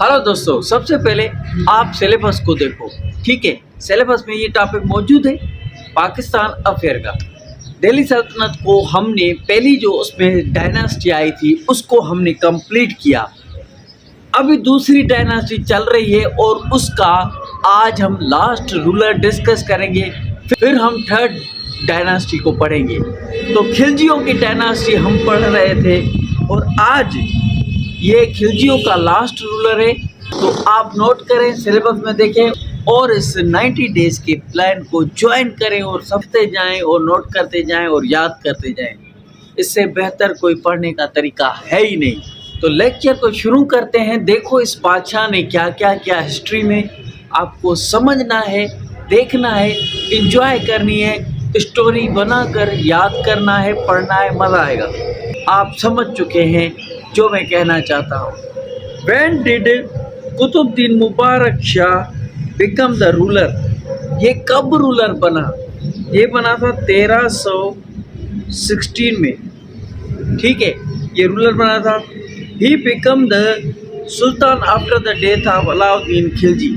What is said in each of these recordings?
Hello दोस्तों, सबसे पहले आप सिलेबस को देखो। ठीक है, सिलेबस में ये टॉपिक मौजूद है पाकिस्तान अफेयर का। दिल्ली सल्तनत को हमने पहली जो उसमें डायनास्टी आई थी उसको हमने कंप्लीट किया। अभी दूसरी डायनास्टी चल रही है और उसका आज हम लास्ट रूलर डिस्कस करेंगे, फिर हम थर्ड डायनास्टी को पढ़ेंगे। तो खिलजियों की डायनास्टी हम पढ़ रहे थे और आज ये खिलजियों का लास्ट रूलर है। तो आप नोट करें, सिलेबस में देखें और इस 90 डेज के प्लान को ज्वाइन करें और समझते जाएं और नोट करते जाएं और याद करते जाएं। इससे बेहतर कोई पढ़ने का तरीका है ही नहीं। तो लेक्चर को शुरू करते हैं। देखो इस बादशाह ने क्या क्या किया हिस्ट्री में, आपको समझना है, देखना है, एंजॉय करनी है, स्टोरी बनाकर याद करना है, पढ़ना है, मज़ा आएगा। आप समझ चुके हैं जो मैं कहना चाहता हूँ। When did Qutbuddin Mubarak Shah become the ruler? ये कब रूलर बना? ये बना था 1316 में। ठीक है, ये रूलर बना था। He become the Sultan after the death of Alauddin Khilji.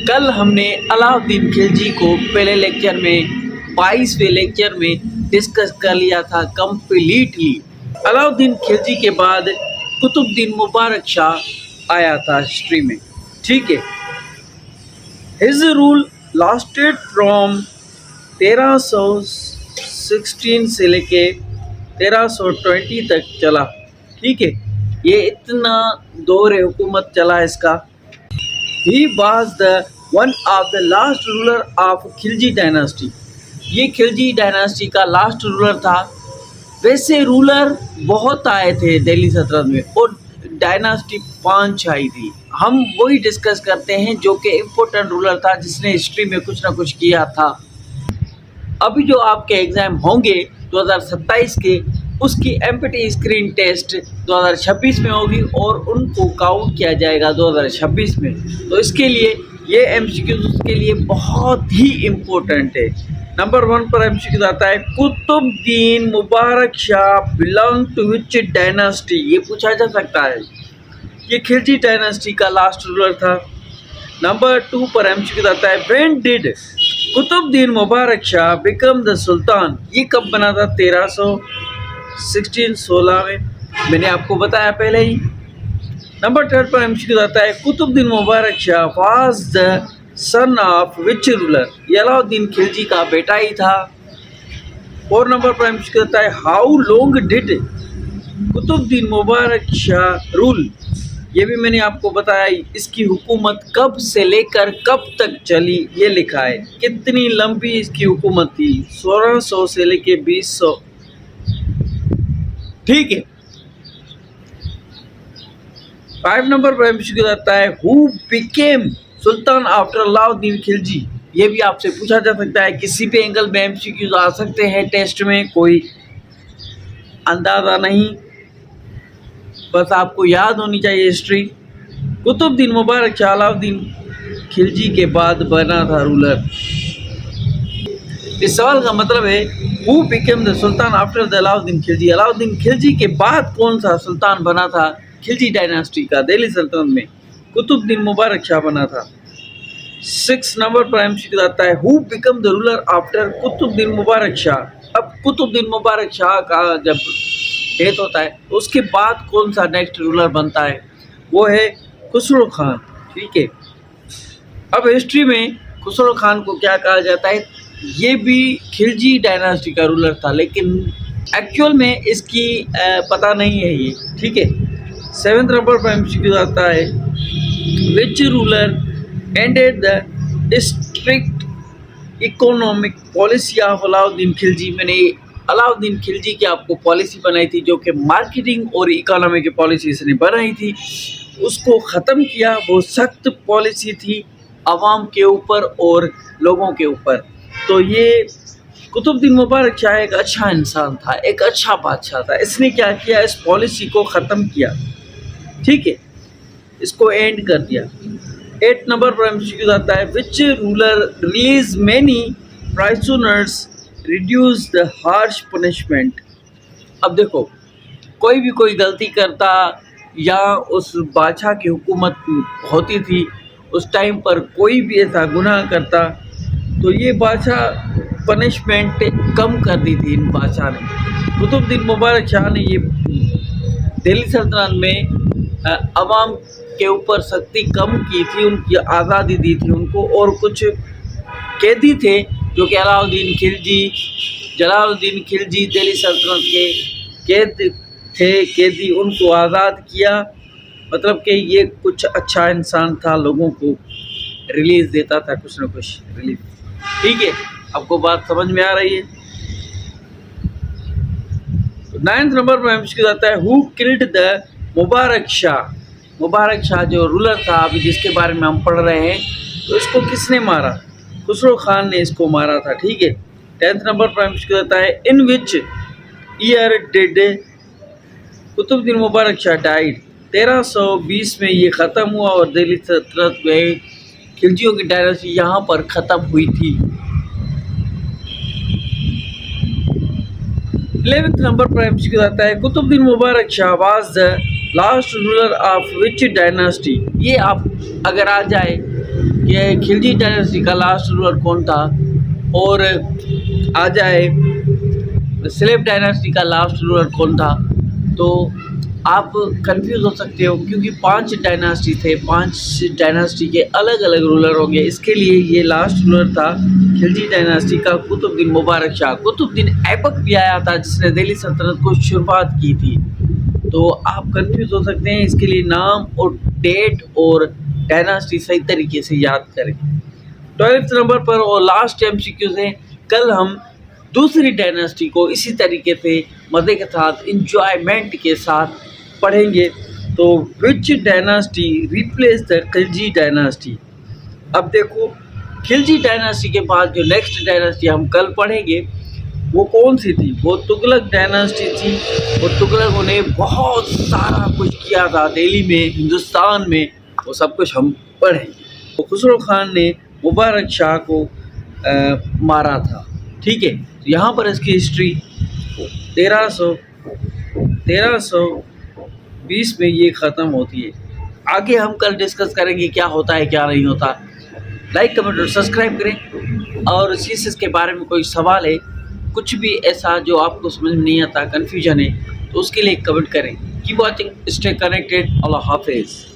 कल हमने अलाउद्दीन खिलजी को पहले लेक्चर में 22वें लेक्चर में डिस्कस कर लिया था कम्प्लीटली। अलाउद्दीन खिलजी के बाद कुतुबुद्दीन मुबारक शाह आया था हिस्ट्री में। ठीक है, हिज रूल लास्टेड फ्रॉम 1316 से लेके 1320 तक चला। ठीक है, ये इतना दौर हुकूमत चला इसका। He was the one of the last ruler of Khilji dynasty. ये खिलजी डायनास्टी का लास्ट रूलर था। वैसे रूलर बहुत आए थे दिल्ली सल्तनत में और डायनास्टी 5 आई थी। हम वही डिस्कस करते हैं जो कि इम्पोर्टेंट रूलर था जिसने हिस्ट्री में कुछ ना कुछ किया था। अभी जो आपके एग्ज़ाम होंगे 2027 के, उसकी एमपीटी स्क्रीन टेस्ट 2026 में होगी और उनको काउंट किया जाएगा 2026 में। तो इसके लिए ये एमसीक्यूज़ उसके लिए बहुत ही इम्पोर्टेंट है। नंबर 1 पर एमसीक्यूज आता है, Qutbuddin Mubarak Shah belong to which dynasty? ये पूछा जा सकता है। ये खिलजी डायनास्टी का लास्ट रूलर था। नंबर 2 पर एमसीक्यूज आता है, when did Qutbuddin Mubarak Shah become the sultan? ये कब बना था? 1316 में। मैंने आपको बताया पहले ही। नंबर 3 पर एमसीक्यूज आता है, Qutbuddin Mubarak Shah was the son of which ruler? ये अलाउद्दीन खिलजी का बेटा ही था। 4 नंबर पर एमसीक्यू आता है, how long did Qutbuddin Mubarak Shah rule? ये भी मैंने आपको बताया, इसकी हुकूमत कब से लेकर कब तक चली ये लिखा है। कितनी लंबी इसकी हुकूमत थी? 1600 से लेके 2000। ठीक है। 5 नंबर पर एमसीक्यू आता है, who became Sultan after Alauddin Khilji? ये भी आपसे पूछा जा सकता है। किसी भी एंगल में एमसीक्यूज आ सकते हैं टेस्ट में, कोई अंदाज़ा नहीं, बस आपको याद होनी चाहिए हिस्ट्री। कुतुबुद्दीन मुबारक शाह अलाउद्दीन खिलजी के बाद बना था रूलर। इस सवाल का मतलब है, who became the sultan after the Alauddin Khilji? Alauddin Khilji के बाद कौन सा सुल्तान बना था खिलजी डायनास्टी का दिल्ली सल्तनत में? कुतुबुद्दीन मुबारक शाह बना था। 6 नंबर पर एमसीक्यू आता है, who become the ruler after Qutbuddin Mubarak Shah? अब कुतुबुद्दीन मुबारक शाह का जब डेथ होता है तो उसके बाद कौन सा नेक्स्ट रूलर बनता है? वो है खुसरो खान। ठीक है, अब हिस्ट्री में खुसरो खान को क्या कहा जाता है? ये भी खिलजी डायनास्टी का रूलर था, लेकिन एक्चुअल में इसकी पता नहीं है ये। ठीक है। 7 नंबर पर एमसीक्यू आता है, which ruler ended the strict economic policy of Alauddin Khilji? मैंने अलाउद्दीन खिलजी की आपको पॉलिसी बनाई थी जो कि मार्केटिंग और इकोनॉमी की पॉलिसी इसने बनाई थी, उसको ख़त्म किया। वो सख्त पॉलिसी थी आवाम के ऊपर और लोगों के ऊपर। तो ये कुतुबुद्दीन मुबारक शाह एक अच्छा इंसान था, एक अच्छा बादशाह था। इसने क्या किया? इस पॉलिसी को ख़त्म किया। ठीक है, इसको एंड कर दिया। 8 नंबर पर एमसीक्यू आता है, which ruler release many prisoners reduce the harsh punishment? अब देखो, कोई भी कोई गलती करता या उस बादशाह की हुकूमत होती थी, उस टाइम पर कोई भी ऐसा गुनाह करता तो ये बादशाह पनिशमेंट कम कर दी थी इन बादशाह ने। कुतुबुद्दीन मुबारक शाह ने ये दिल्ली सल्तनत में अवाम के ऊपर सख्ती कम की थी, उनकी आज़ादी दी थी उनको। और कुछ कैदी थे जो कि जलालुद्दीन खिलजी दिल्ली सल्तनत के कैदी, उनको आज़ाद किया। मतलब कि ये कुछ अच्छा इंसान था, लोगों को रिलीज़ देता था, कुछ ना कुछ रिलीफ। ठीक है, आपको बात समझ में आ रही है? तो 9th नंबर पर एमसीक्यू आता है, who killed the Mubarak Shah. Mubarak Shah जो रूलर था अभी जिसके बारे में हम पढ़ रहे हैं, तो इसको किसने मारा? खुसरो खान ने इसको मारा था। ठीक है। 10th नंबर पर एमसीक्यू आता है, in which year did Qutbuddin Mubarak Shah died. 1320 में ये ख़त्म हुआ और दिल्ली सल्तनत में खिलजियों की डायनेस्टी यहाँ पर ख़त्म हुई थी। 11th नंबर पर एमसीक्यू आता है, Qutbuddin Mubarak Shah was the last ruler of which dynasty. ये आप अगर आ जाए कि खिलजी डायनेस्टी का लास्ट रूलर कौन था, और आ जाए स्लेव डायनेस्टी का लास्ट रूलर कौन था, तो आप कंफ्यूज हो सकते हो, क्योंकि 5 डायनेस्टी थे, 5 डायनेस्टी के अलग अलग रूलर होंगे। इसके लिए ये लास्ट रूलर था खिलजी डायनेस्टी का कुतुबुद्दीन मुबारक शाह। कुतुबुद्दीन ऐबक भी आया था जिसने दिल्ली सल्तनत को शुरुआत की थी। तो आप कंफ्यूज हो सकते हैं, इसके लिए नाम और डेट और डायनेस्टी सही तरीके से याद करें। 12th नंबर पर और लास्ट एमसीक्यू है, कल हम दूसरी डायनेस्टी को इसी तरीके से मज़े के साथ इंजॉयमेंट के साथ पढ़ेंगे। तो विच dynasty replace the Khilji dynasty. अब देखो, खिलजी डायनेस्टी के बाद जो नेक्स्ट डायनेस्टी हम कल पढ़ेंगे वो कौन सी थी? वो तुगलक डायनेस्टी थी। और तुगलकों ने बहुत सारा कुछ किया था दिल्ली में, हिंदुस्तान में, वो सब कुछ हम पढ़ेंगे। तो खुसरो खान ने मुबारक शाह को मारा था। ठीक है, तो यहाँ पर इसकी हिस्ट्री 1320 में ये ख़त्म होती है। आगे हम कल डिस्कस करेंगे क्या होता है क्या नहीं होता। लाइक, कमेंट और सब्सक्राइब करें। और सीसेस के बारे में कोई सवाल है, कुछ भी ऐसा जो आपको समझ में नहीं आता, कन्फ्यूजन है, तो उसके लिए कमेंट करें। Keep watching, stay connected. Allah हाफिज़।